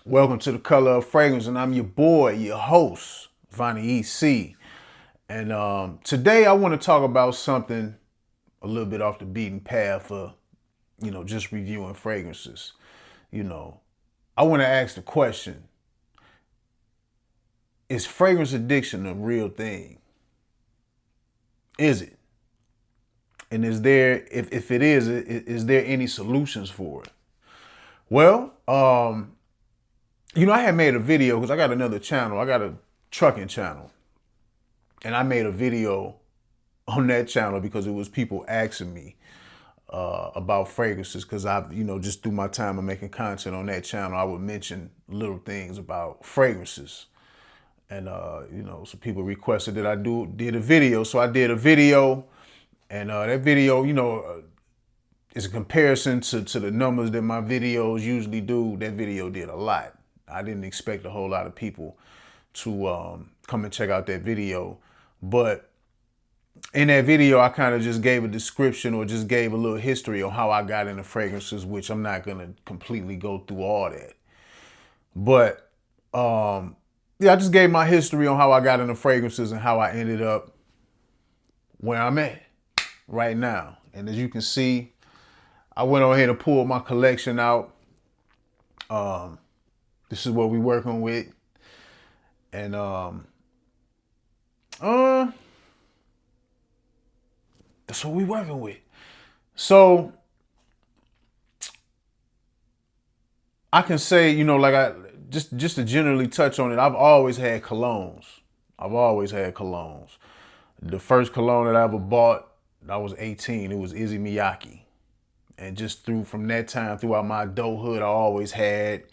Welcome to the Color of Fragrance, and I'm your boy, your host, Vonnie EC. And today I want to talk about something a little bit off the beaten path for, just reviewing fragrances. You know, I want to ask the question, is fragrance addiction a real thing? Is it? And is there, if it is there any solutions for it? Well, I had made a video because I got another channel. I got a trucking channel. And I made a video on that channel because it was people asking me about fragrances, because I've, just through my time of making content on that channel, I would mention little things about fragrances. And, so people requested that I did a video. So I did a video, and that video, is a comparison to the numbers that my videos usually do. That video did a lot. I didn't expect a whole lot of people to come and check out that video. But in that video, I kind of just gave a description or just gave a little history on how I got into fragrances, which I'm not going to completely go through all that. But I just gave my history on how I got into fragrances and how I ended up where I'm at right now. And as you can see, I went on here to pull my collection out. This is what we're working with. And that's what we're working with. So I can say, just to generally touch on it, I've always had colognes. The first cologne that I ever bought, I was 18. It was Izzy Miyake. And just from that time throughout my adulthood, I always had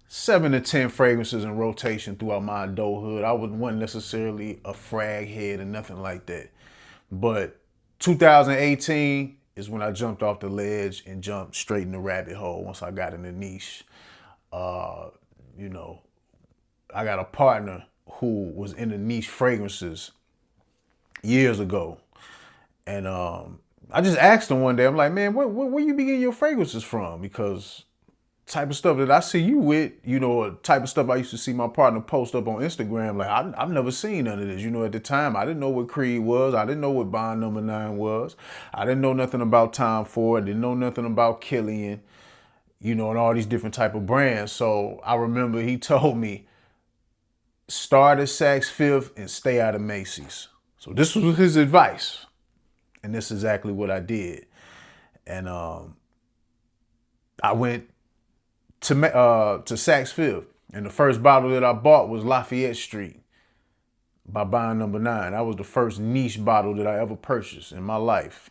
7 to 10 fragrances in rotation throughout my adulthood. I wasn't necessarily a frag head or nothing like that. But 2018 is when I jumped off the ledge and jumped straight in the rabbit hole once I got in the niche. I got a partner who was in the niche fragrances years ago. And I just asked him one day, I'm like, man, where you be getting your fragrances from? Because type of stuff that I see you with, type of stuff I used to see my partner post up on Instagram. Like, I've never seen none of this. At the time, I didn't know what Creed was. I didn't know what Bond Number 9 was. I didn't know nothing about Tom Ford. I didn't know nothing about Killian, and all these different type of brands. So I remember he told me, start at Saks Fifth and stay out of Macy's. So this was his advice. And this is exactly what I did. And I went to Saks Fifth, and the first bottle that I bought was Lafayette Street by Bond Number 9. That was the first niche bottle that I ever purchased in my life.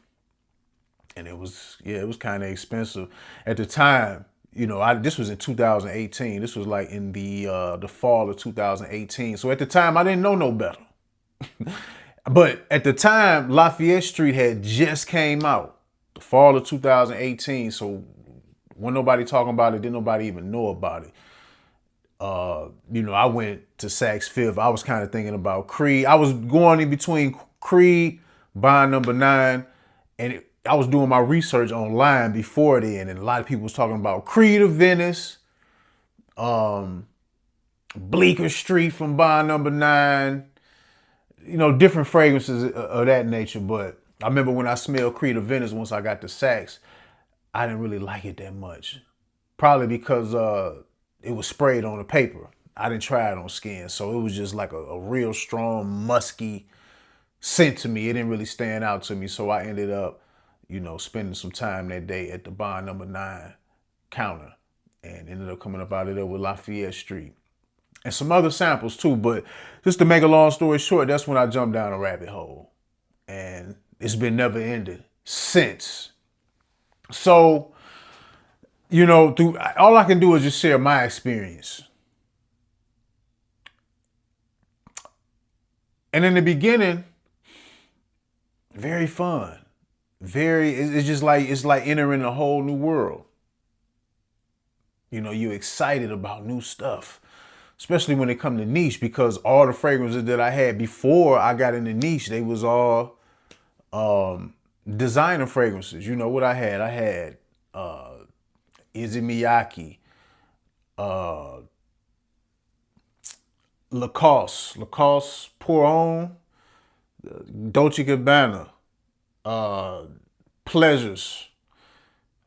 And it was kind of expensive. At the time, this was in 2018. This was like in the fall of 2018. So at the time, I didn't know no better. But at the time, Lafayette Street had just came out, the fall of 2018. So when nobody talking about it, didn't nobody even know about it. I went to Saks Fifth. I was kind of thinking about Creed. I was going in between Creed, Bond Number 9, and I was doing my research online before then, and a lot of people was talking about Creed of Venice, Bleecker Street from Bond Number 9, different fragrances of that nature. But I remember when I smelled Creed of Venice once I got to Saks, I didn't really like it that much. Probably because it was sprayed on the paper. I didn't try it on skin. So it was just like a real strong, musky scent to me. It didn't really stand out to me. So I ended up, spending some time that day at the Bond Number 9 counter and ended up coming up out of there with Lafayette Street. And some other samples too, but just to make a long story short, that's when I jumped down a rabbit hole. And it's been never ended since. So, all I can do is just share my experience. And in the beginning, very fun. It's like entering a whole new world. You're excited about new stuff. Especially when it comes to niche, because all the fragrances that I had before I got into niche, they was all designer fragrances. You know what I had? I had Izzy Miyake, Lacoste Pour On, Dolce Gabbana, uh, Pleasures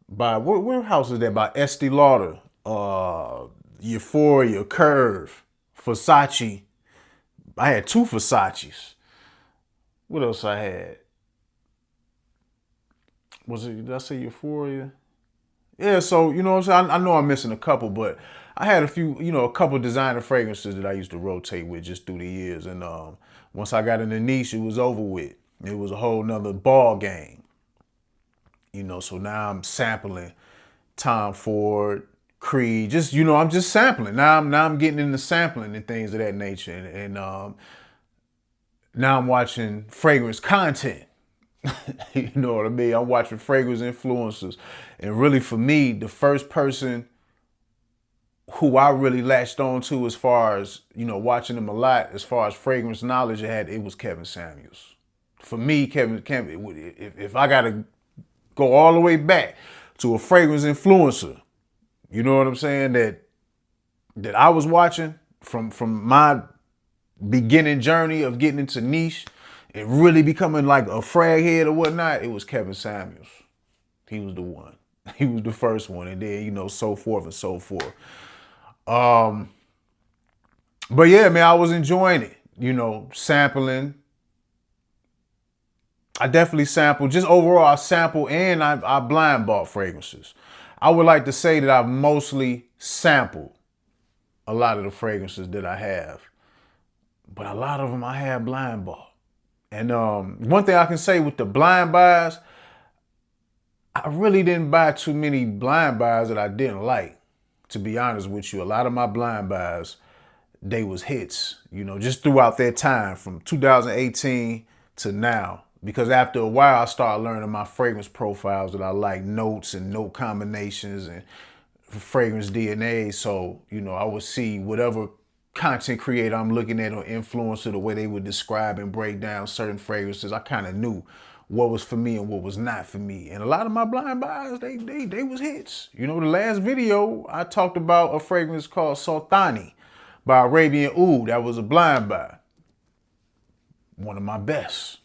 by what house is that? By Estee Lauder, Euphoria, Curve, Versace. I had two Versaces. What else I had? Was it? Did I say Euphoria? Yeah. So you know what I'm saying. I know I'm missing a couple, but I had a few, a couple designer fragrances that I used to rotate with just through the years. And once I got in the niche, it was over with. It was a whole nother ball game. So now I'm sampling Tom Ford, Creed. Just I'm just sampling. Now I'm getting into sampling and things of that nature. And now I'm watching fragrance content. You know what I mean? I'm watching fragrance influencers. And really for me, the first person who I really latched on to as far as, watching them a lot, as far as fragrance knowledge it was Kevin Samuels. For me, Kevin, if I got to go all the way back to a fragrance influencer, you know what I'm saying, that I was watching from my beginning journey of getting into niche and really becoming like a frag head or whatnot, it was Kevin Samuels. He was the one. He was the first one. And then, so forth and so forth. But yeah, man, I was enjoying it, sampling. I definitely sample. Just overall, I sample and I blind bought fragrances. I would like to say that I've mostly sampled a lot of the fragrances that I have. But a lot of them I have blind bought. And one thing I can say with the blind buys, I really didn't buy too many blind buys that I didn't like. To be honest with you, a lot of my blind buys, they was hits, just throughout that time from 2018 to now. Because after a while, I started learning my fragrance profiles that I like, notes and note combinations and fragrance DNA. So, I would see whatever content creator I'm looking at or influencer, the way they would describe and break down certain fragrances. I kind of knew what was for me and what was not for me. And a lot of my blind buys, they was hits. The last video, I talked about a fragrance called Sultani by Arabian Oud. That was a blind buy. One of my best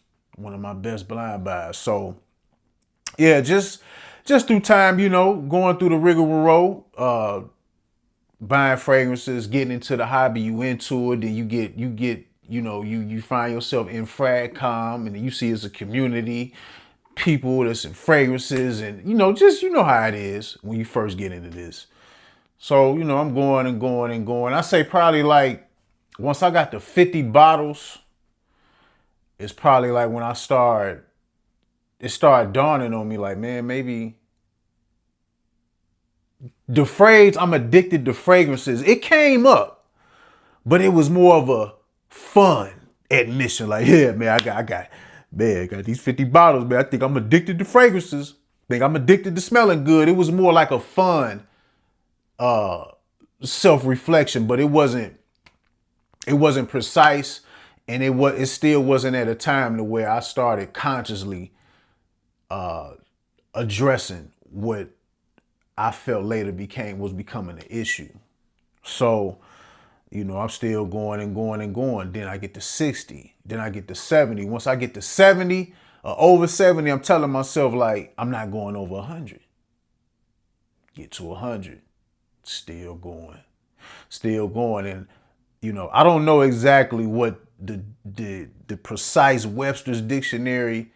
blind buys. So yeah, just through time, going through the rigmarole, buying fragrances, getting into the hobby, you into it, then you get, you find yourself in FragCom, and you see it's a community, people that's in fragrances, and just how it is when you first get into this. So, I'm going and going and going. I say probably like once I got to 50 bottles, it's probably like when it started dawning on me like, man, maybe the phrase I'm addicted to fragrances, it came up, but it was more of a fun admission. Like, yeah, man, I got these 50 bottles, man. I think I'm addicted to fragrances. I think I'm addicted to smelling good. It was more like a fun self-reflection, but it wasn't precise, and it still wasn't at a time to where I started consciously addressing what I felt later was becoming an issue. So, I'm still going and going and going. Then I get to 60. Then I get to 70. Once I get to 70 or over 70, I'm telling myself, like, I'm not going over 100. Get to 100. Still going. And, I don't know exactly what the precise Webster's Dictionary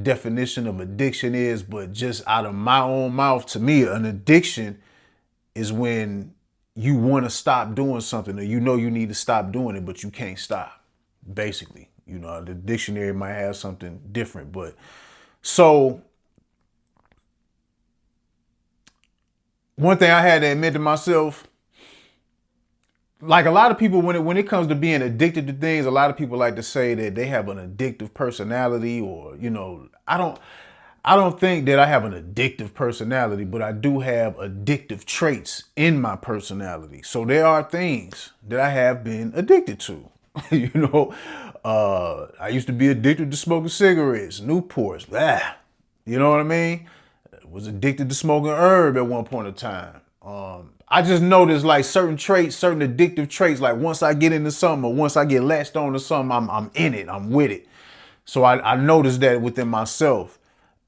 definition of addiction is, but just out of my own mouth, to me, an addiction is when you want to stop doing something, or you need to stop doing it, but you can't stop. Basically, the dictionary might have something different, but so one thing I had to admit to myself, like a lot of people, when it comes to being addicted to things, a lot of people like to say that they have an addictive personality, or I don't think that I have an addictive personality, but I do have addictive traits in my personality. So there are things that I have been addicted to. I used to be addicted to smoking cigarettes, Newports, you know what I mean? Was addicted to smoking herb at one point in time. I just noticed like certain traits, certain addictive traits. Like once I get into something or once I get latched on to something, I'm in it. I'm with it. So I noticed that within myself.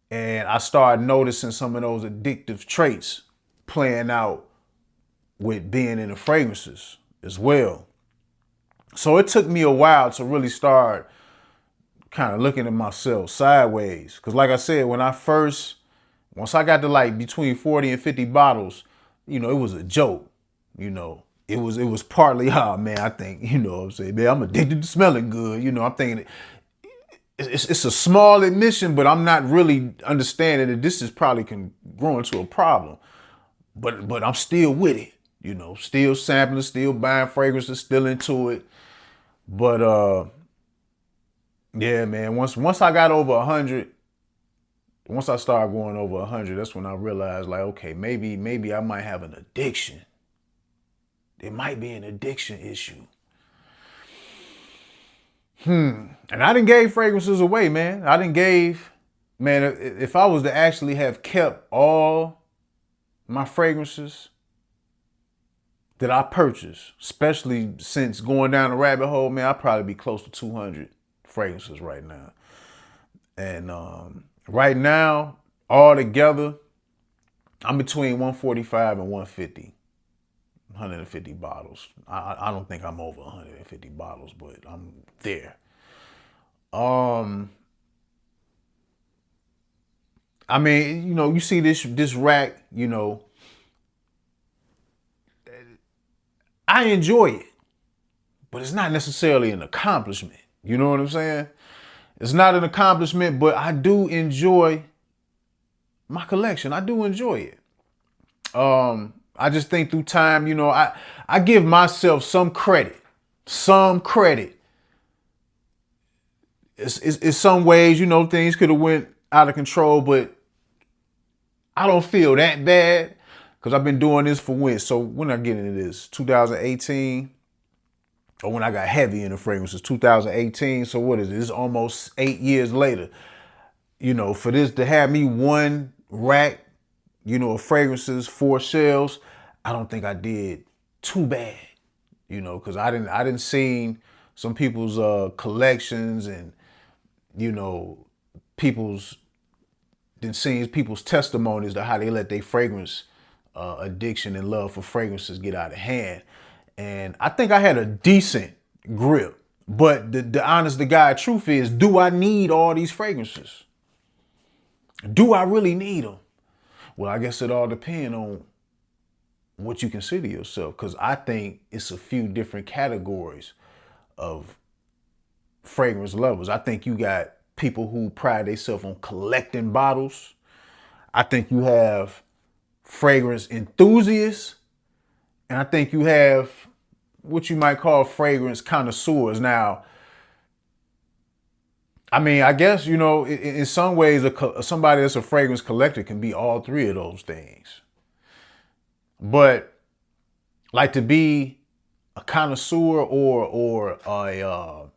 And I started noticing some of those addictive traits playing out with being in the fragrances as well. So it took me a while to really start kind of looking at myself sideways. Cause like I said, once I got to like between 40 and 50 bottles, it was a joke. It was partly, oh man, I think, what I'm saying, man, I'm addicted to smelling good. I'm thinking it's a small admission, but I'm not really understanding that this is probably can grow into a problem. But I'm still with it, still sampling, still buying fragrances, still into it. But yeah, man, once I got over 100, once I started going over 100, that's when I realized like, okay, maybe I might have an addiction. It might be an addiction issue. And I done gave fragrances away, man. Man, if I was to actually have kept all my fragrances that I purchased, especially since going down the rabbit hole, man, I'd probably be close to 200 fragrances right now. And right now, all together, I'm between 145 and 150. 150 bottles. I don't think I'm over 150 bottles, but I'm there. I mean, you see this rack, I enjoy it, but it's not necessarily an accomplishment. You know what I'm saying? It's not an accomplishment, but I do enjoy my collection. I do enjoy it. I just think through time, I give myself some credit. Some credit. It's some ways, things could have went out of control, but I don't feel that bad because I've been doing this for when? So when I get into this, 2018, or when I got heavy in the fragrances, 2018. So what is it? It's almost 8 years later. For this to have me one rack, of fragrances, 4 shelves, I don't think I did too bad, because I didn't see some people's collections and, people's people's testimonies to how they let their fragrance addiction and love for fragrances get out of hand. And I think I had a decent grip. But the honest to God truth is, do I need all these fragrances? Do I really need them? Well, I guess it all depends on what you consider yourself. Because I think it's a few different categories of fragrance lovers. I think you got people who pride themselves on collecting bottles. I think you have fragrance enthusiasts. And I think you have what you might call fragrance connoisseurs. Now, I mean, I guess, in some ways, somebody that's a fragrance collector can be all three of those things. But like to be a connoisseur or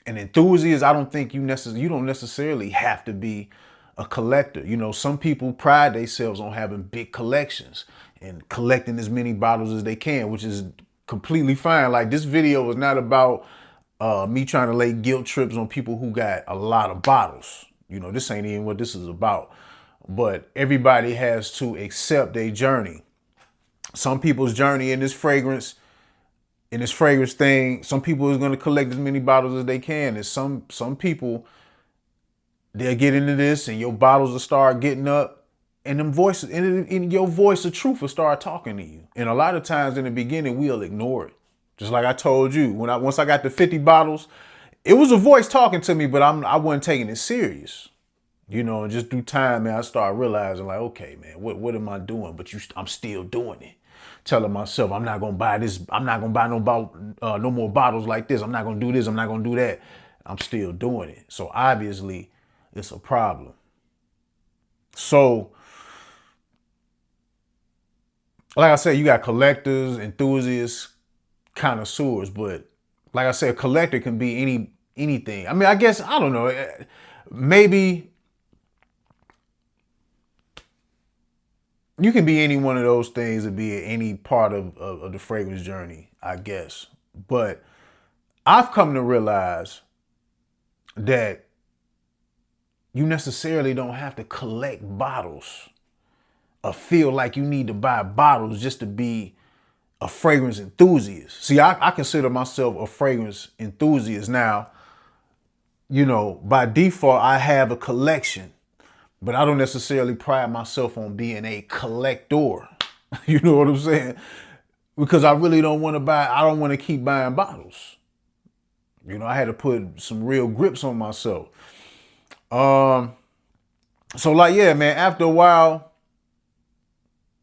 an enthusiast, I don't think you don't necessarily have to be a collector. Some people pride themselves on having big collections and collecting as many bottles as they can, which is completely fine. Like, this video is not about me trying to lay guilt trips on people who got a lot of bottles. This ain't even what this is about. But everybody has to accept their journey. Some people's journey in this fragrance thing, some people is going to collect as many bottles as they can. And some people, they'll get into this and your bottles will start getting up and them voices, in your voice of truth will start talking to you. And a lot of times in the beginning, we'll ignore it. Just like I told you, once I got to 50 bottles, it was a voice talking to me, but I wasn't taking it serious. And just through time, man, I started realizing like, okay, man, what am I doing? But I'm still doing it. Telling myself, I'm not gonna buy this. I'm not gonna buy no more bottles like this. I'm not gonna do this. I'm not gonna do that. I'm still doing it. So obviously, it's a problem. So, like I said, you got collectors, enthusiasts, connoisseurs. But like I said, a collector can be anything. I mean, I guess, I don't know. Maybe you can be any one of those things and be any part of the fragrance journey, I guess. But I've come to realize that you necessarily don't have to collect bottles or feel like you need to buy bottles just to be a fragrance enthusiast. See, I consider myself a fragrance enthusiast now. You know, by default, I have a collection, but I don't necessarily pride myself on being a collector. You know what I'm saying? Because I really don't want to I don't want to keep buying bottles. You know, I had to put some real grips on myself. So like, yeah, man, after a while,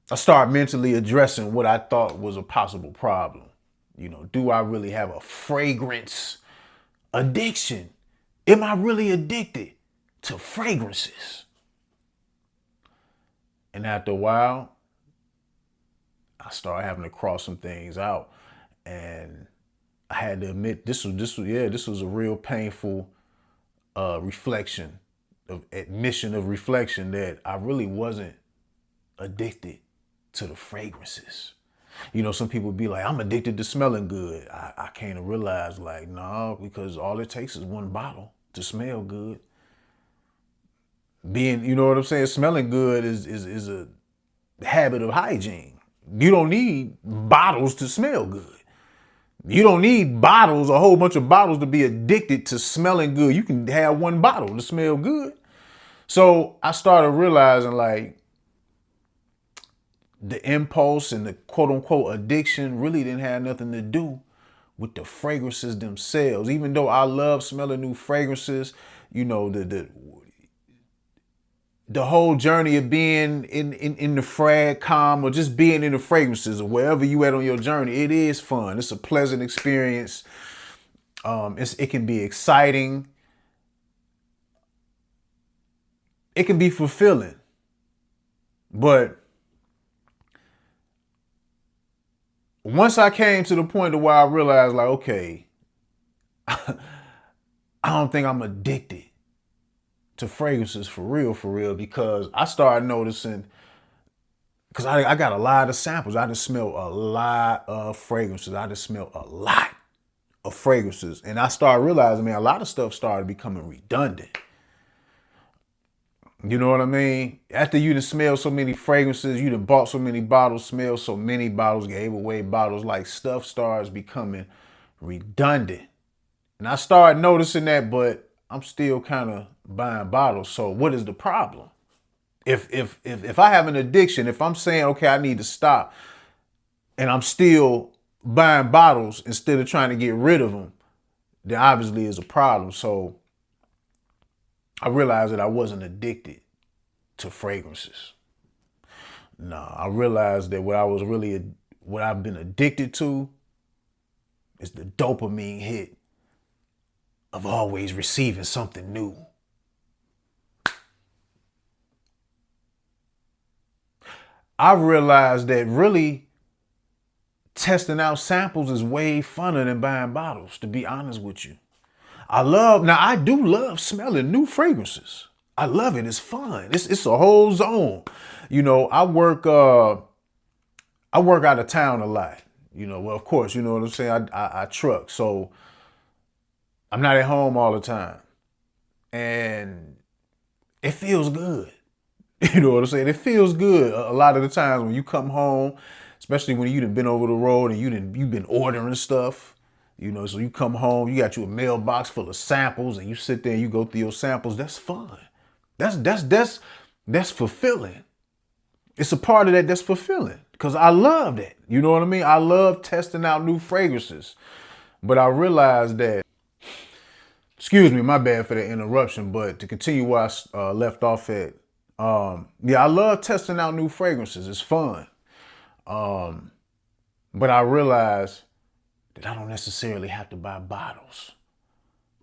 I started mentally addressing what I thought was a possible problem. You know, do I really have a fragrance addiction? Am I really addicted to fragrances? And after a while, I started having to cross some things out. And I had to admit this was a real painful reflection of admission of reflection that I really wasn't addicted to the fragrances. You know, some people be like, I'm addicted to smelling good. I came to realize, like, no, because all it takes is one bottle to smell good. You know what I'm saying? Smelling good is a habit of hygiene. You don't need bottles to smell good. You don't need bottles, a whole bunch of bottles to be addicted to smelling good. You can have one bottle to smell good. So I started realizing, like, the impulse and the quote unquote addiction really didn't have nothing to do with the fragrances themselves. Even though I love smelling new fragrances, you know, the whole journey of being in the frag com or just being in the fragrances or wherever you at on your journey, it is fun. It's a pleasant experience. It can be exciting. It can be fulfilling. But once I came to the point where I realized, like, okay, I don't think I'm addicted to fragrances for real, because I started noticing, because I got a lot of samples. I just smelled a lot of fragrances. I just smelled a lot of fragrances. And I started realizing, man, a lot of stuff started becoming redundant. You know what I mean? After you done smelled so many fragrances, you done bought so many bottles, smelled so many bottles, gave away bottles, like stuff starts becoming redundant. And I started noticing that, but I'm still kind of buying bottles. So what is the problem? If I have an addiction, if I'm saying, okay, I need to stop, and I'm still buying bottles instead of trying to get rid of them, there obviously is a problem. So I realized that I wasn't addicted to fragrances. No, I realized that what I've been addicted to is the dopamine hit of always receiving something new. I realized that really testing out samples is way funner than buying bottles, to be honest with you. I do love smelling new fragrances. I love it. It's fun. It's a whole zone. You know, I work out of town a lot. You know, well, of course, you know what I'm saying? I truck, so I'm not at home all the time. And it feels good. You know what I'm saying? It feels good a lot of the times when you come home, especially when you've been over the road and you've been ordering stuff. You know, so you come home, you got you a mailbox full of samples, and you sit there and you go through your samples. That's fun. That's fulfilling. It's a part of that's fulfilling because I love that. You know what I mean? I love testing out new fragrances. But I realized that, excuse me, my bad for the interruption, but to continue where I left off at, I love testing out new fragrances. It's fun. But I realized that I don't necessarily have to buy bottles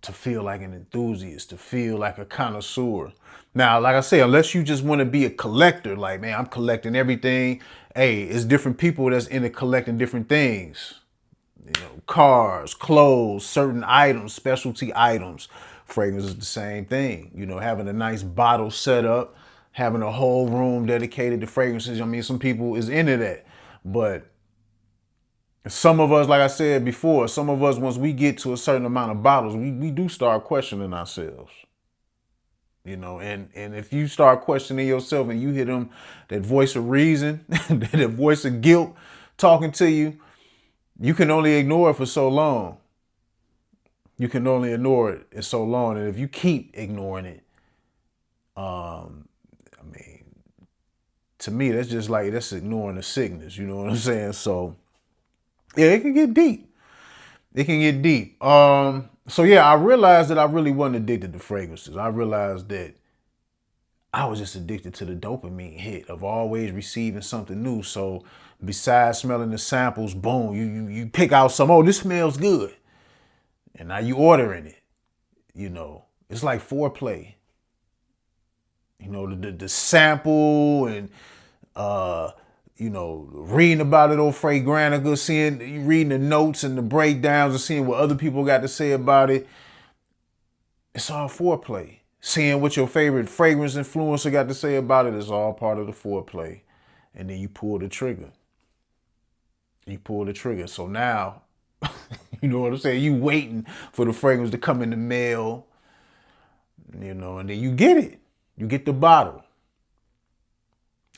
to feel like an enthusiast, to feel like a connoisseur. Now, like I say, unless you just want to be a collector, like, man, I'm collecting everything. Hey, it's different people that's into collecting different things. You know, cars, clothes, certain items, specialty items. Fragrance is the same thing. You know, having a nice bottle set up, having a whole room dedicated to fragrances. I mean, some people is into that, but some of us, like I said before, some of us, once we get to a certain amount of bottles, we do start questioning ourselves. You know, and if you start questioning yourself and you hear them, that voice of reason, that voice of guilt talking to you, you can only ignore it for so long. You can only ignore it for so long. And if you keep ignoring it, I mean, to me, that's ignoring the sickness. You know what I'm saying? So yeah, it can get deep. It can get deep. So yeah, I realized that I really wasn't addicted to fragrances. I realized that I was just addicted to the dopamine hit of always receiving something new. So besides smelling the samples, boom, you pick out some, oh, this smells good. And now you ordering it. You know, it's like foreplay. You know, the sample and you know, reading about it on Fragrantica, reading the notes and the breakdowns and seeing what other people got to say about it. It's all foreplay. Seeing what your favorite fragrance influencer got to say about it is all part of the foreplay. And then you pull the trigger. You pull the trigger. So now, you know what I'm saying? You waiting for the fragrance to come in the mail, you know, and then you get it. You get the bottle.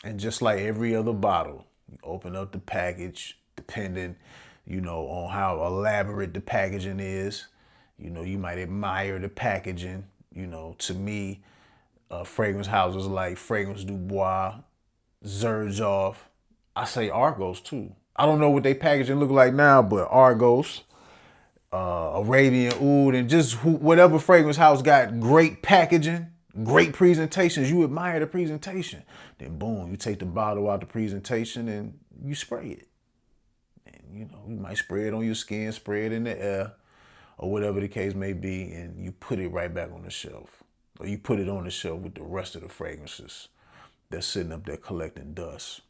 And just like every other bottle, you open up the package, depending, you know, on how elaborate the packaging is. You know, you might admire the packaging. You know, to me, fragrance houses like Fragrance Du Bois, Xerjoff, I say Argos too. I don't know what they packaging look like now, but Argos, Arabian Oud, and just whatever fragrance house got great packaging, great presentations, you admire the presentation. Then boom, you take the bottle out the presentation and you spray it. And you know, you might spray it on your skin, spray it in the air, or whatever the case may be, and you put it right back on the shelf. Or you put it on the shelf with the rest of the fragrances that's sitting up there collecting dust.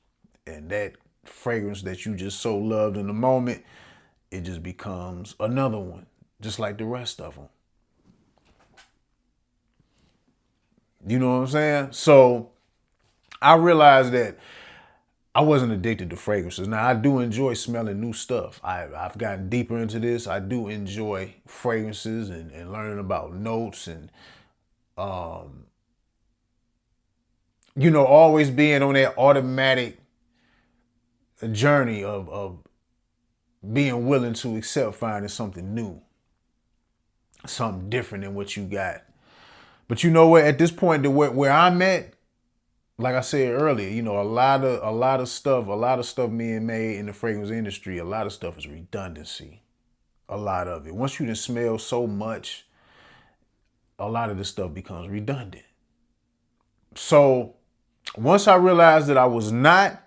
And that fragrance that you just so loved in the moment, it just becomes another one, just like the rest of them. You know what I'm saying? So I realized that I wasn't addicted to fragrances. Now, I do enjoy smelling new stuff. I've gotten deeper into this. I do enjoy fragrances and learning about notes and, you know, always being on that automatic journey of being willing to accept finding something new, something different than what you got. But you know what? At this point, where I'm at, like I said earlier, you know, a lot of stuff being made in the fragrance industry, a lot of stuff is redundancy. A lot of it. Once you done smell so much, a lot of the stuff becomes redundant. So once I realized that I was not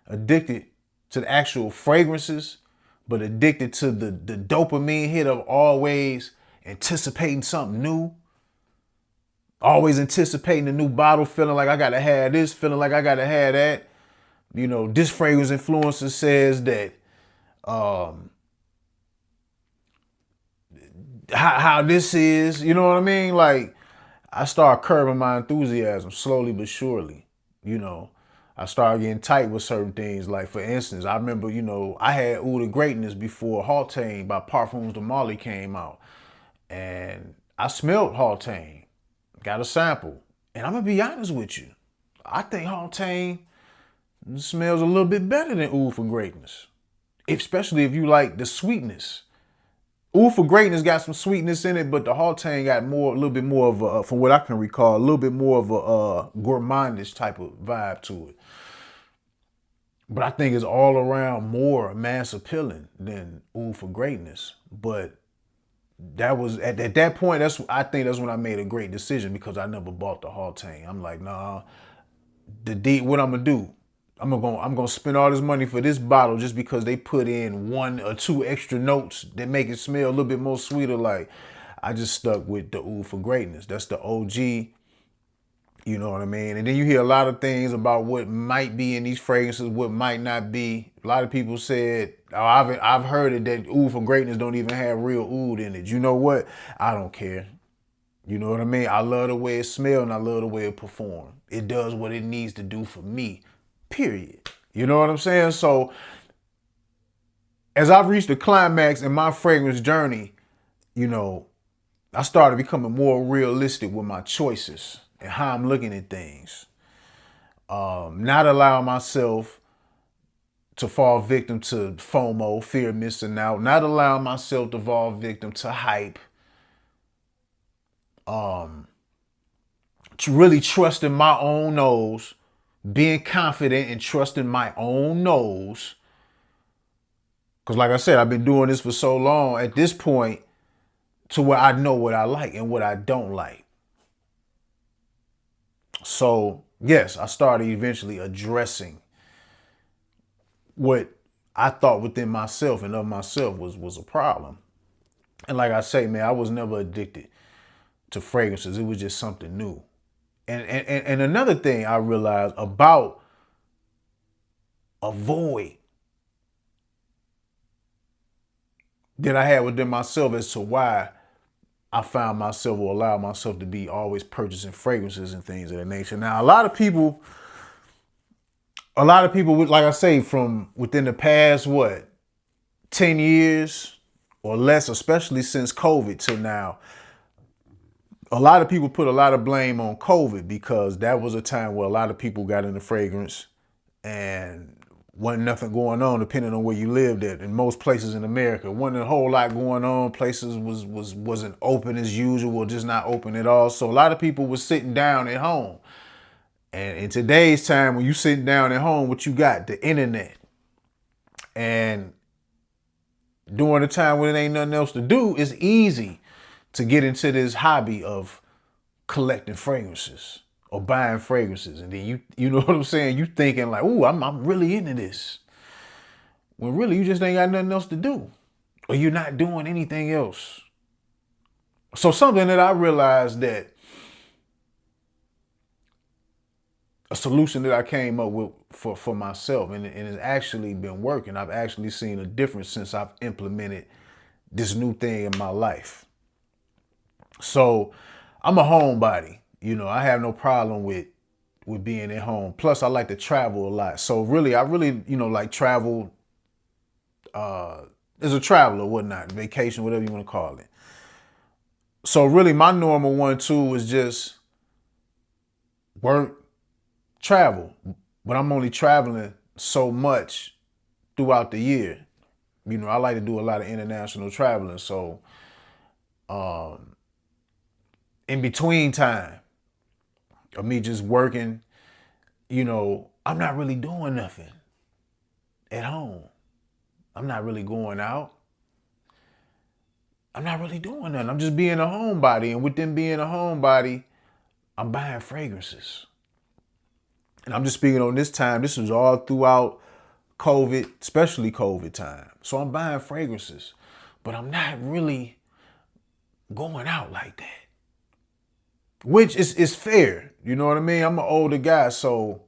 addicted to the actual fragrances, but addicted to the dopamine hit of always anticipating something new, always anticipating a new bottle, feeling like I gotta have this, feeling like I gotta have that. You know, this fragrance influencer says that how this is, you know what I mean? Like, I start curbing my enthusiasm slowly but surely. You know, I started getting tight with certain things. Like, for instance, I remember, you know, I had Oud of Greatness before Hautane by Parfums de Marly came out. And I smelled Hautane, got a sample. And I'm going to be honest with you. I think Hautane smells a little bit better than Oud for Greatness. Especially if you like the sweetness. Oud for Greatness got some sweetness in it, but the Hautane got a little bit more of a, from what I can recall, a little bit more of a gourmandish type of vibe to it. But I think it's all around more mass appealing than Oud for Greatness. But that was at that point. I think that's when I made a great decision, because I never bought the Hautane. I'm like, nah, what I'm gonna do? I'm gonna spend all this money for this bottle just because they put in 1 or 2 extra notes that make it smell a little bit more sweeter. Like, I just stuck with the Oud for Greatness. That's the OG. You know what I mean? And then you hear a lot of things about what might be in these fragrances, what might not be. A lot of people said, oh, I've heard it that Oud for Greatness don't even have real oud in it. You know what? I don't care. You know what I mean? I love the way it smells and I love the way it performs. It does what it needs to do for me, period. You know what I'm saying? So as I've reached the climax in my fragrance journey, you know, I started becoming more realistic with my choices and how I'm looking at things. Not allowing myself to fall victim to FOMO, fear of missing out. Not allowing myself to fall victim to hype. Really trusting my own nose, being confident and trusting my own nose. Because like I said, I've been doing this for so long at this point to where I know what I like and what I don't like. So yes, I started eventually addressing what I thought within myself and of myself was a problem. And like I say, man, I was never addicted to fragrances. It was just something new. And another thing I realized about a void that I had within myself as to why I found myself or allowed myself to be always purchasing fragrances and things of that nature. Now, a lot of people, like I say, from within the past, 10 years or less, especially since COVID till now, a lot of people put a lot of blame on COVID because that was a time where a lot of people got into fragrance and wasn't nothing going on depending on where you lived at. In most places in America, wasn't a whole lot going on. Places wasn't open as usual, just not open at all. So a lot of people was sitting down at home. And in today's time, when you sitting down at home, what you got? The internet. And during a time when it ain't nothing else to do, it's easy to get into this hobby of collecting fragrances or buying fragrances. And then you know what I'm saying? You thinking like, ooh, I'm really into this. When really you just ain't got nothing else to do. Or you're not doing anything else. So something that I realized that a solution that I came up with for myself, and it's actually been working. I've actually seen a difference since I've implemented this new thing in my life. So I'm a homebody. You know, I have no problem with being at home. Plus, I like to travel a lot. So I really, like travel as a traveler, whatnot, vacation, whatever you want to call it. So really, my normal 1-2 is just work, travel. But I'm only traveling so much throughout the year. You know, I like to do a lot of international traveling. So in between time of me just working, I'm not really doing nothing at home. I'm not really going out. I'm not really doing nothing. I'm just being a homebody. And with them being a homebody, I'm buying fragrances. And I'm just speaking on this time. This was all throughout COVID, especially COVID time. So I'm buying fragrances, but I'm not really going out like that. Which is fair. You know what I mean? I'm an older guy, so,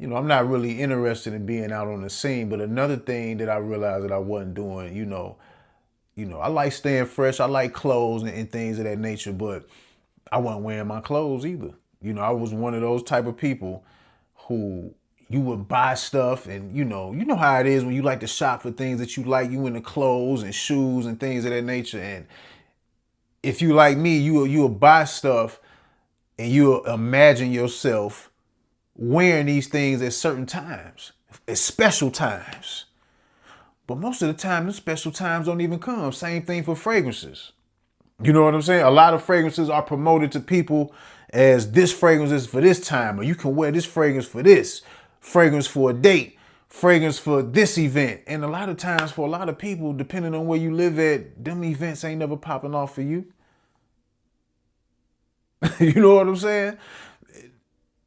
I'm not really interested in being out on the scene. But another thing that I realized that I wasn't doing, I like staying fresh. I like clothes and things of that nature, but I wasn't wearing my clothes either. I was one of those type of people who you would buy stuff and, you know how it is when you like to shop for things that you like, you into clothes and shoes and things of that nature. And if you like me, you will buy stuff and you'll imagine yourself wearing these things at certain times, at special times. But most of the time, the special times don't even come. Same thing for fragrances. You know what I'm saying? A lot of fragrances are promoted to people as this fragrance is for this time, or you can wear this fragrance for this, fragrance for a date, fragrance for this event. And a lot of times for a lot of people, depending on where you live at, them events ain't never popping off for you. You know what I'm saying?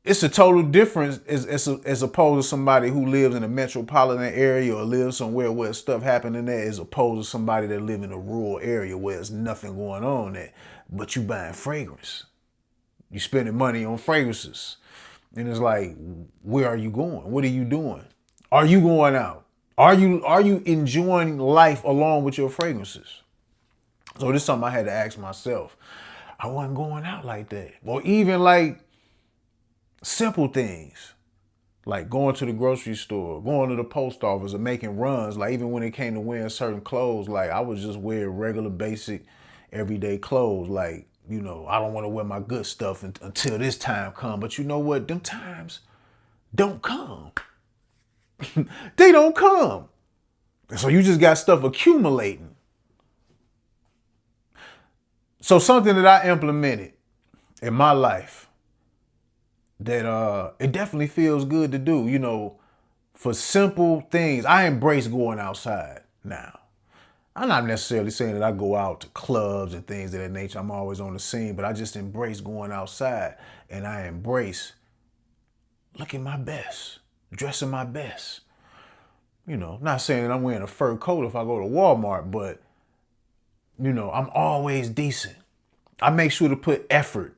It's a total difference as opposed to somebody who lives in a metropolitan area or lives somewhere where stuff happening there, as opposed to somebody that live in a rural area where there's nothing going on there, but you buying fragrance. You spending money on fragrances. And it's like, where are you going? What are you doing? Are you going out? Are you enjoying life along with your fragrances? So this is something I had to ask myself. I wasn't going out like that. Or even like simple things, like going to the grocery store, going to the post office, or making runs. Like even when it came to wearing certain clothes, like I would just wear regular, basic, everyday clothes. Like, you know, I don't want to wear my good stuff until this time come. But you know what? Them times don't come. They don't come. So you just got stuff accumulating. So something that I implemented in my life that it definitely feels good to do, you know, for simple things. I embrace going outside now. I'm not necessarily saying that I go out to clubs and things of that nature. I'm always on the scene, but I just embrace going outside, and I embrace looking my best, dressing my best. You know, not saying that I'm wearing a fur coat if I go to Walmart, but you know, I'm always decent. I make sure to put effort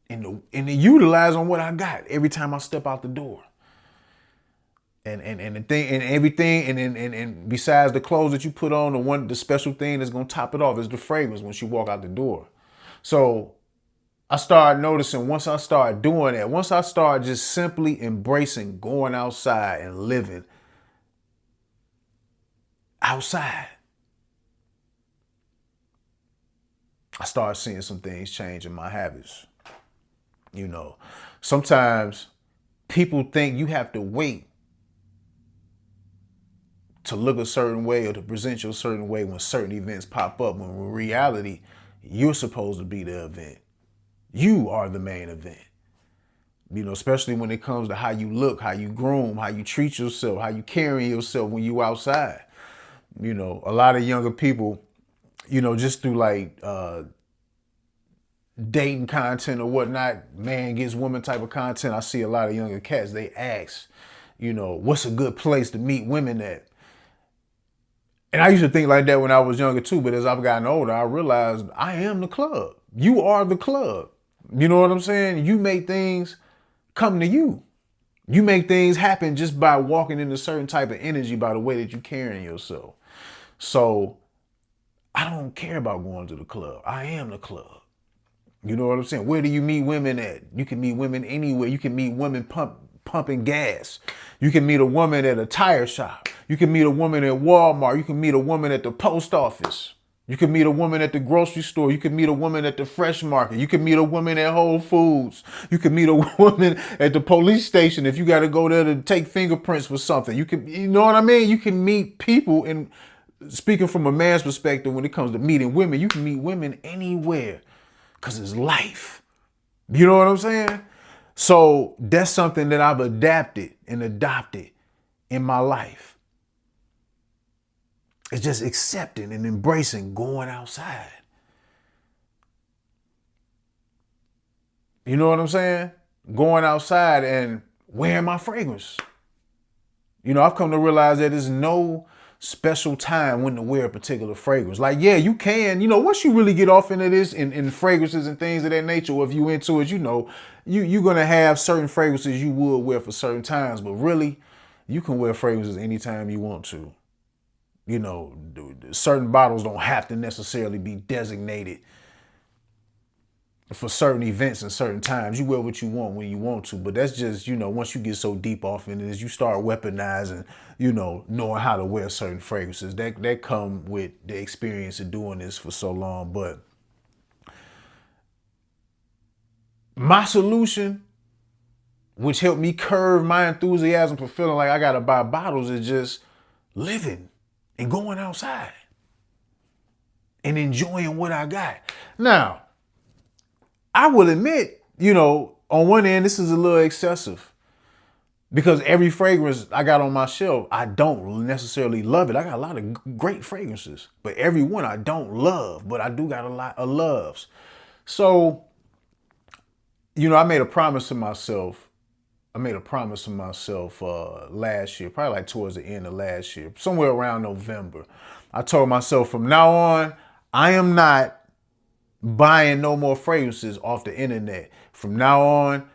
in utilize on what I got every time I step out the door. And the thing and everything and besides the clothes that you put on, the special thing that's gonna top it off is the fragrance once you walk out the door. So I started noticing once I started doing that, once I started just simply embracing going outside and living outside, I started seeing some things change in my habits. You know, sometimes people think you have to wait to look a certain way or to present you a certain way when certain events pop up, when in reality, you're supposed to be the event. You are the main event. You know, especially when it comes to how you look, how you groom, how you treat yourself, how you carry yourself when you outside. You know, a lot of younger people, you know, just through like dating content or whatnot, man gets woman type of content. I see a lot of younger cats, they ask, you know, what's a good place to meet women at? And I used to think like that when I was younger too, but as I've gotten older, I realized I am the club. You are the club. You know what I'm saying? You make things come to you. You make things happen just by walking in a certain type of energy, by the way that you carrying yourself. So I don't care about going to the club. I am the club. You know what I'm saying? Where do you meet women at? You can meet women anywhere. You can meet women pumping gas. You can meet a woman at a tire shop. You can meet a woman at Walmart. You can meet a woman at the post office. You can meet a woman at the grocery store. You can meet a woman at the fresh market. You can meet a woman at Whole Foods. You can meet a woman at the police station if you got to go there to take fingerprints for something. You know what I mean? You can meet people, and speaking from a man's perspective, when it comes to meeting women, you can meet women anywhere because it's life. You know what I'm saying? So that's something that I've adapted and adopted in my life. It's just accepting and embracing going outside. You know what I'm saying? Going outside and wearing my fragrance. You know, I've come to realize that there's no special time when to wear a particular fragrance. Like, yeah, you can, you know, once you really get off into this in fragrances and things of that nature, or if you into it, you know, you're going to have certain fragrances you would wear for certain times, but really, you can wear fragrances anytime you want to. You know, certain bottles don't have to necessarily be designated for certain events and certain times. You wear what you want when you want to, but that's just, you know, once you get so deep off in it, as you start weaponizing, you know, knowing how to wear certain fragrances, that come with the experience of doing this for so long. But my solution, which helped me curb my enthusiasm for feeling like I gotta buy bottles, is just living and going outside and enjoying what I got. Now, I will admit, you know, on one end, this is a little excessive because every fragrance I got on my shelf, I don't necessarily love it. I got a lot of great fragrances, but every one I don't love, but I do got a lot of loves. So, you know, I made a promise to myself last year, probably like towards the end of last year, somewhere around November. I told myself from now on, I am not buying no more fragrances off the internet. From now on,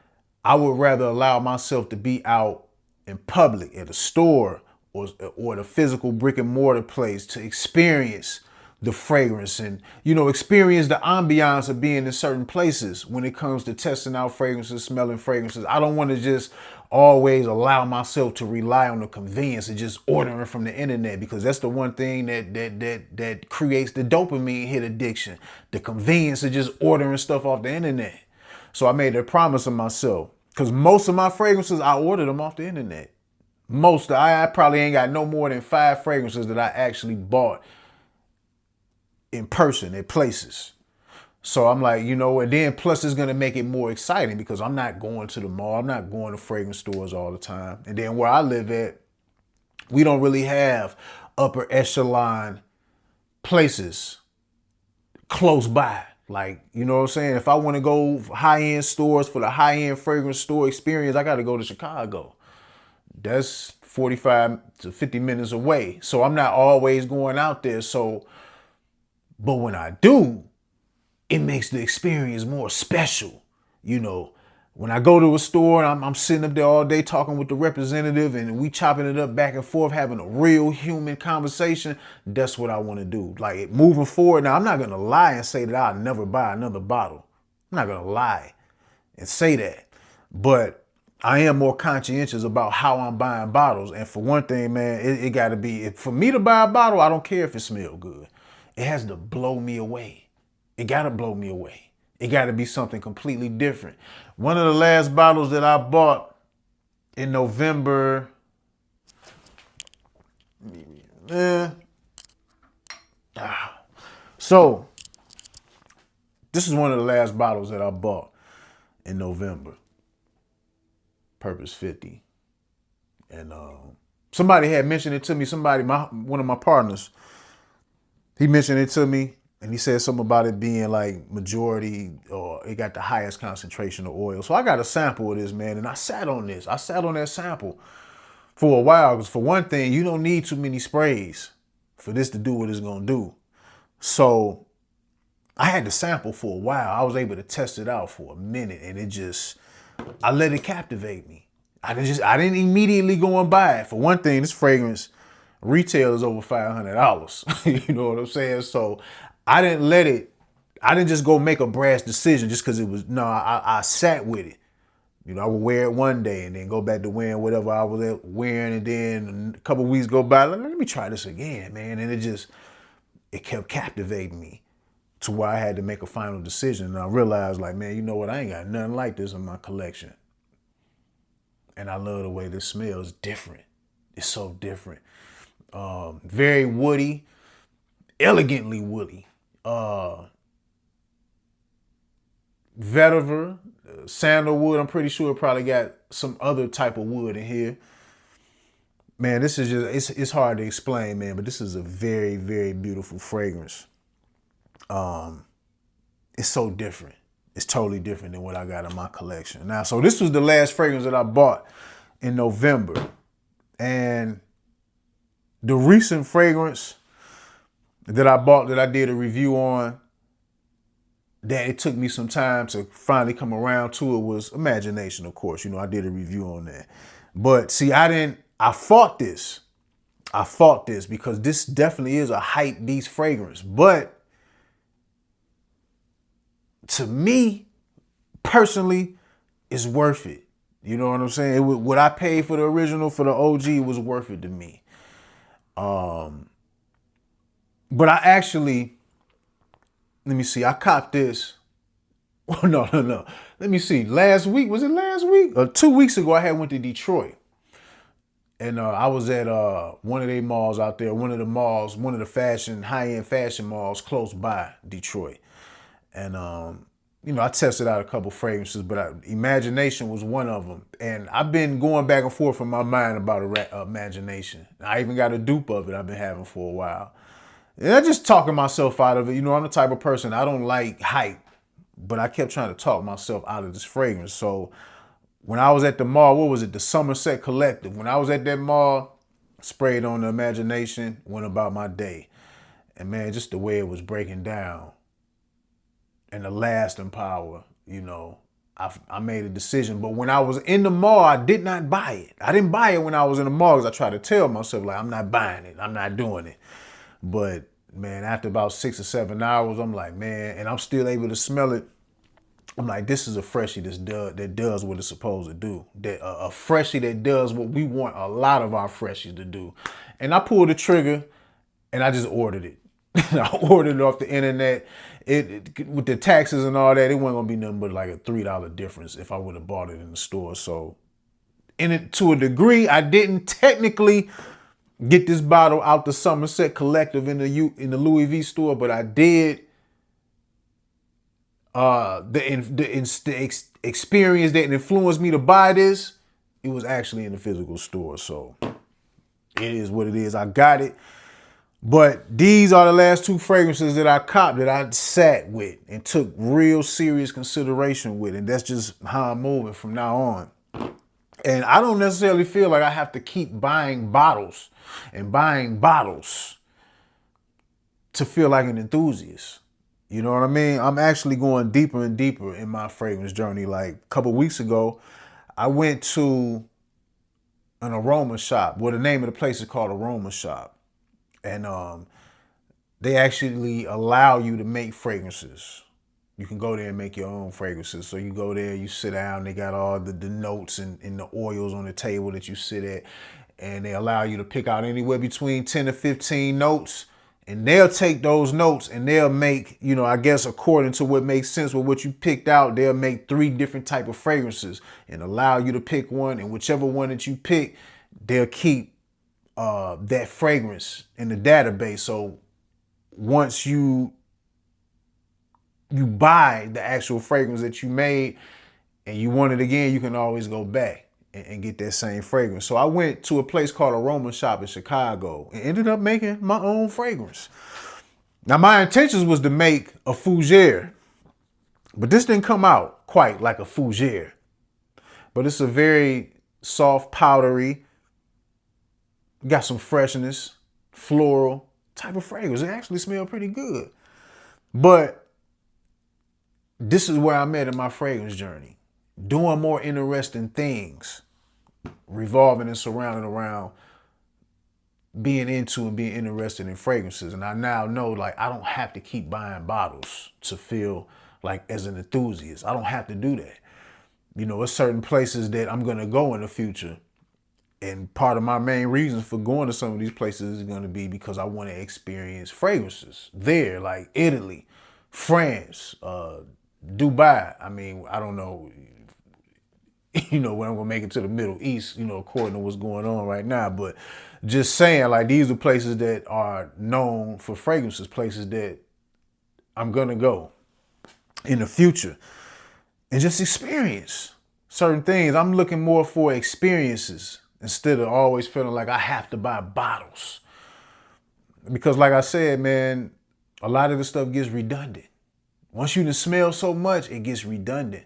I would rather allow myself to be out in public at a store or the physical brick and mortar place to experience the fragrance and, experience the ambiance of being in certain places when it comes to testing out fragrances, smelling fragrances. I don't want to just always allow myself to rely on the convenience of just ordering from the internet, because that's the one thing that creates the dopamine hit addiction, the convenience of just ordering stuff off the internet. So I made a promise of myself, because most of my fragrances, I ordered them off the internet. I probably ain't got no more than 5 fragrances that I actually bought in person at places. So I'm like, and then plus it's going to make it more exciting because I'm not going to the mall. I'm not going to fragrance stores all the time. And then where I live at, we don't really have upper echelon places close by. Like, you know what I'm saying? If I want to go high-end stores for the high-end fragrance store experience, I got to go to Chicago. That's 45 to 50 minutes away. So I'm not always going out there. But when I do, it makes the experience more special. When I go to a store and I'm sitting up there all day talking with the representative and we chopping it up back and forth, having a real human conversation, that's what I want to do. Like, moving forward, now I'm not going to lie and say that I'll never buy another bottle. I'm not going to lie and say that. But I am more conscientious about how I'm buying bottles. And for one thing, man, it got to be, for me to buy a bottle, I don't care if it smells good. It has to blow me away. It got to blow me away. It got to be something completely different. One of the last bottles that I bought in November, so this is one of the last bottles that I bought in November. Purpose 50. And somebody had mentioned it to me. One of my partners, he mentioned it to me. And he said something about it being like majority, or it got the highest concentration of oil. So I got a sample of this, man. And I sat on this. I sat on that sample for a while. Because for one thing, you don't need too many sprays for this to do what it's going to do. So I had the sample for a while. I was able to test it out for a minute. And I let it captivate me. I didn't immediately go and buy it. For one thing, this fragrance retail is over $500. You know what I'm saying? So I didn't just go make a brash decision just because I sat with it. I would wear it one day and then go back to wearing whatever I was wearing. And then a couple of weeks go by, let me try this again, man. And it kept captivating me to where I had to make a final decision. And I realized, like, man, you know what? I ain't got nothing like this in my collection. And I love the way this smells. Different. It's so different. Very woody, elegantly woody. Vetiver, sandalwood. I'm pretty sure it probably got some other type of wood in here. Man, this is it's hard to explain, man, but this is a very, very beautiful fragrance. It's so different. It's totally different than what I got in my collection. Now, so this was the last fragrance that I bought in November. And the recent fragrance that I bought, that I did a review on, that it took me some time to finally come around to, it was Imagination, of course. I did a review on that. But see, I fought this. Because this definitely is a hype beast fragrance. But to me, personally, it's worth it. You know what I'm saying? What I paid for the original, for the OG, was worth it to me. But I actually, let me see, I copped this. Oh, no. Let me see. Last week, was it last week? 2 weeks ago, I went to Detroit. And I was at one of their malls out there, one of the high-end fashion malls close by Detroit. And, I tested out a couple fragrances, but Imagination was one of them. And I've been going back and forth in my mind about Imagination. I even got a dupe of it I've been having for a while. And I'm just talking myself out of it. I'm the type of person, I don't like hype, but I kept trying to talk myself out of this fragrance. So when I was at the mall, what was it? The Somerset Collective. When I was at that mall, sprayed on the Imagination, went about my day. And man, just the way it was breaking down and the lasting power, I made a decision. But when I was in the mall, I did not buy it. I didn't buy it when I was in the mall because I tried to tell myself, like, I'm not buying it. I'm not doing it. But man, after about 6 or 7 hours, I'm like, man, and I'm still able to smell it. I'm like, this is a freshie that does what it's supposed to do. That a freshie that does what we want a lot of our freshies to do. And I pulled the trigger and I just ordered it. I ordered it off the internet. With the taxes and all that, it wasn't gonna be nothing but like a $3 difference if I would have bought it in the store. So, to a degree, I didn't technically get this bottle out the Somerset Collective in the Louis V store, but I did. The experience that influenced me to buy this, it was actually in the physical store. So it is what it is. I got it. But these are the last two fragrances that I copped that I sat with and took real serious consideration with. And that's just how I'm moving from now on. And I don't necessarily feel like I have to keep buying bottles and buying bottles to feel like an enthusiast. You know what I mean? I'm actually going deeper and deeper in my fragrance journey. Like a couple weeks ago, I went to an aroma shop. Well, the name of the place is called Aroma Shop. And they actually allow you to make fragrances. You can go there and make your own fragrances. So you go there, you sit down, they got all the notes and the oils on the table that you sit at. And they allow you to pick out anywhere between 10 to 15 notes. And they'll take those notes and they'll make, I guess according to what makes sense with what you picked out, they'll make 3 different type of fragrances and allow you to pick one. And whichever one that you pick, they'll keep that fragrance in the database. So once you buy the actual fragrance that you made and you want it again, you can always go back and get that same fragrance. So I went to a place called Aroma Shop in Chicago and ended up making my own fragrance. Now my intentions was to make a fougere, but this didn't come out quite like a fougere. But it's a very soft, powdery, got some freshness, floral type of fragrance. It actually smelled pretty good. But this is where I'm at in my fragrance journey. Doing more interesting things, revolving and surrounding around being into and being interested in fragrances. And I now know like I don't have to keep buying bottles to feel like as an enthusiast. I don't have to do that. There's certain places that I'm going to go in the future. And part of my main reasons for going to some of these places is going to be because I want to experience fragrances there, like Italy, France, Dubai. I mean, I don't know, when I'm going to make it to the Middle East, according to what's going on right now. But just saying, like, these are places that are known for fragrances, places that I'm going to go in the future and just experience certain things. I'm looking more for experiences instead of always feeling like I have to buy bottles. Because like I said, man, a lot of the stuff gets redundant. Once you done smell so much, it gets redundant.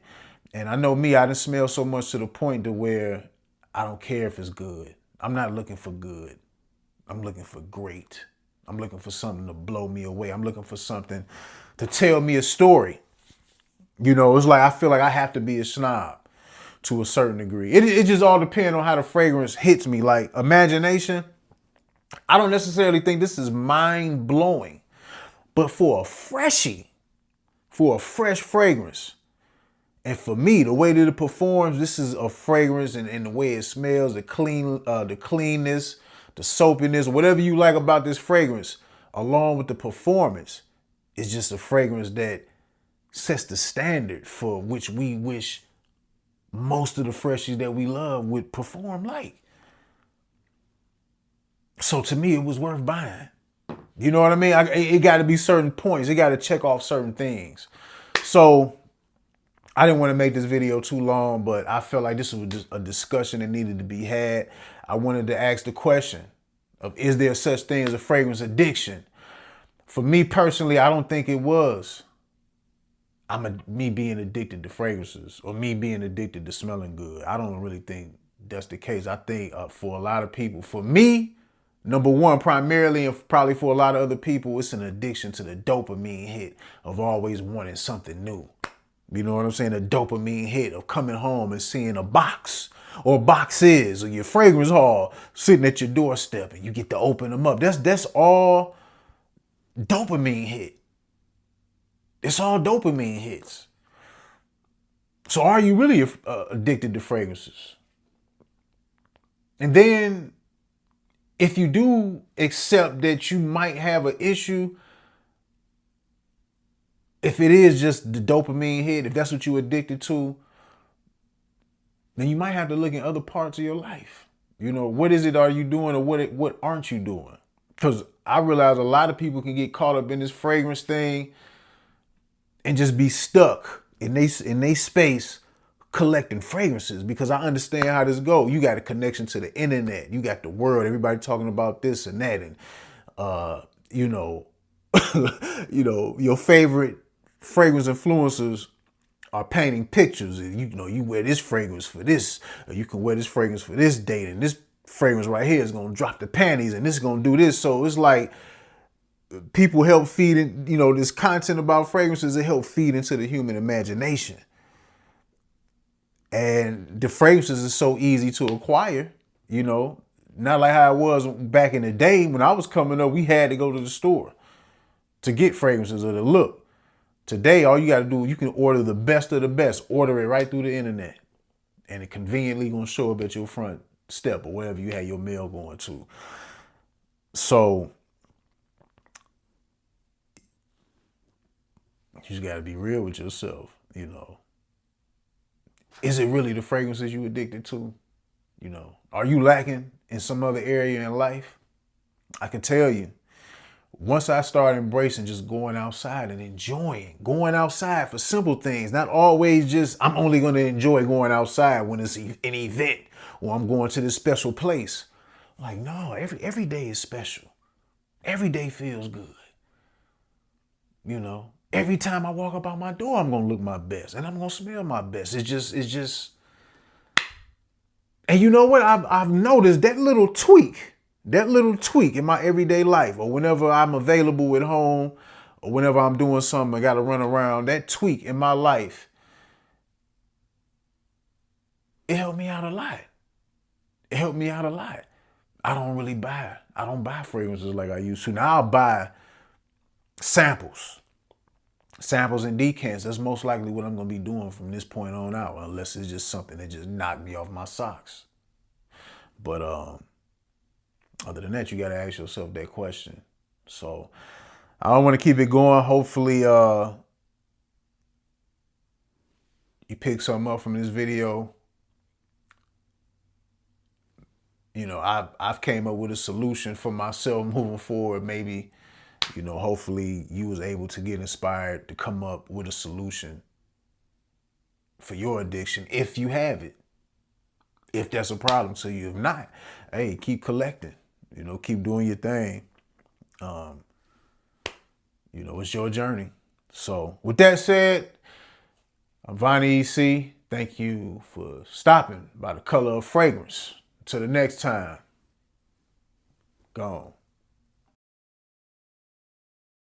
And I know me, I done smell so much to the point to where I don't care if it's good. I'm not looking for good. I'm looking for great. I'm looking for something to blow me away. I'm looking for something to tell me a story. It's like I feel like I have to be a snob to a certain degree. It just all depends on how the fragrance hits me. Like imagination, I don't necessarily think this is mind blowing, but for a freshie, for a fresh fragrance, and for me, the way that it performs, this is a fragrance and the way it smells, the cleanness, the soapiness, whatever you like about this fragrance, along with the performance, is just a fragrance that sets the standard for which we wish most of the freshies that we love would perform like. So to me, it was worth buying. You know what I mean? It got to be certain points. It got to check off certain things. So I didn't want to make this video too long, but I felt like this was just a discussion that needed to be had. I wanted to ask the question of, is there such thing as a fragrance addiction? For me personally, I don't think it was. Me being addicted to fragrances or me being addicted to smelling good. I don't really think that's the case. I think for a lot of people, for me, number one, primarily, and probably for a lot of other people, it's an addiction to the dopamine hit of always wanting something new. You know what I'm saying? A dopamine hit of coming home and seeing a box or boxes or your fragrance haul sitting at your doorstep and you get to open them up. That's all dopamine hit. It's all dopamine hits. So are you really addicted to fragrances? And then if you do accept that you might have an issue, if it is just the dopamine hit, if that's what you're addicted to, then you might have to look in other parts of your life. You know, what is it are you doing, or what aren't you doing? Because I realize a lot of people can get caught up in this fragrance thing and just be stuck in they space collecting fragrances, because I understand how this goes. You got a connection to the internet. You got the world. Everybody talking about this and that. And, you know, your favorite fragrance influencers are painting pictures. And, you know, you wear this fragrance for this, or you can wear this fragrance for this date. And this fragrance right here is going to drop the panties, and this is going to do this. So it's like people help feed in, you know, this content about fragrances. It help feed into the human imagination. And the fragrances is so easy to acquire, you know, not like how it was back in the day when I was coming up. We had to go to the store to get fragrances or the look. Today, all you got to do, you can order the best of the best, order it right through the internet, and it conveniently going to show up at your front step or wherever you had your mail going to. So you just got to be real with yourself, you know. Is it really the fragrances you addicted to? You know, are you lacking in some other area in life? I can tell you, once I started embracing just going outside and enjoying going outside for simple things, not always just, I'm only going to enjoy going outside when it's an event or I'm going to this special place. Like, no, every day is special. Every day feels good. You know, every time I walk up out my door, I'm going to look my best and I'm going to smell my best. It's just, and you know what? I've noticed that little tweak in my everyday life, or whenever I'm available at home, or whenever I'm doing something, I got to run around, that tweak in my life, it helped me out a lot. I don't buy fragrances like I used to. Now I'll buy samples and decants. That's most likely what I'm going to be doing from this point on out, unless it's just something that just knocked me off my socks. But other than that, you got to ask yourself that question. So I don't want to keep it going. Hopefully you pick something up from this video. You know, I've came up with a solution for myself moving forward. Maybe, you know, hopefully you was able to get inspired to come up with a solution for your addiction, if you have it, if that's a problem to you. If not, hey, keep collecting, you know, keep doing your thing. You know, it's your journey. So with that said, I'm Vonnie EC. Thank you for stopping by the Color of Fragrance. Till the next time, gone.